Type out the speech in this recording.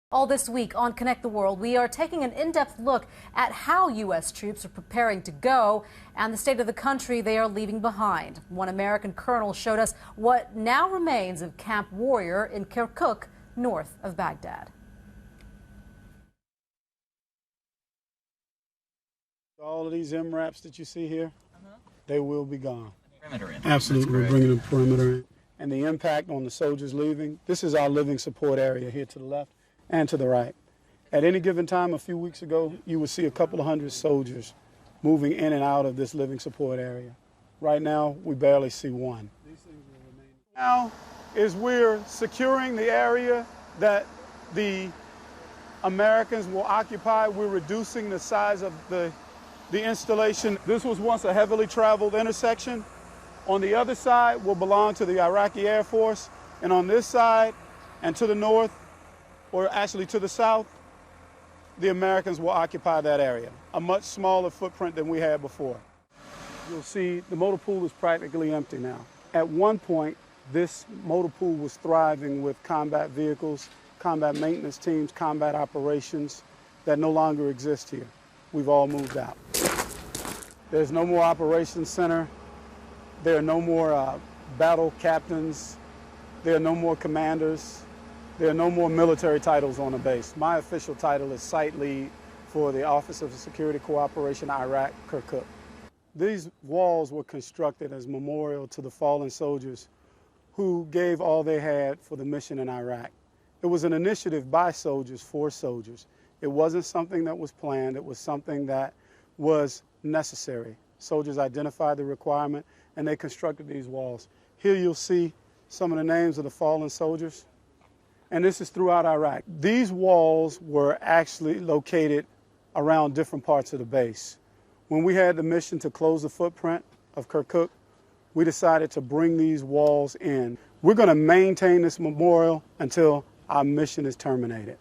All this week on Connect the World, we are taking an in-depth look at how U.S. troops are preparing to go and the state of the country they are leaving behind. One American colonel showed us what now remains of Camp Warrior in Kirkuk, north of Baghdad. All of these MRAPs that you see here, they will be gone. Perimeter in. Absolutely, we're bringing the perimeter in. And the impact on the soldiers leaving, this is our living support area here to the left and to the right. At any given time, a few weeks ago, you would see a couple of hundred soldiers moving in and out of this living support area. Right now, we barely see one. Now is we're securing the area that the Americans will occupy. We're reducing the size of the installation. This was once a heavily traveled intersection. On the other side will belong to the Iraqi Air Force, and on this side and to the north, or actually to the south, the Americans will occupy that area, a much smaller footprint than we had before. You'll see the motor pool is practically empty now. At one point, this motor pool was thriving with combat vehicles, combat maintenance teams, combat operations that no longer exist here. We've all moved out. There's no more operations center. There are no more battle captains. There are no more commanders. There are no more military titles on the base. My official title is Site Lead for the Office of Security Cooperation, Iraq, Kirkuk. These walls were constructed as memorial to the fallen soldiers who gave all they had for the mission in Iraq. It was an initiative by soldiers for soldiers. It wasn't something that was planned. It was something that was necessary. Soldiers identified the requirement and they constructed these walls. Here you'll see some of the names of the fallen soldiers. And this is throughout Iraq. These walls were actually located around different parts of the base. When we had the mission to close the footprint of Kirkuk, we decided to bring these walls in. We're going to maintain this memorial until our mission is terminated.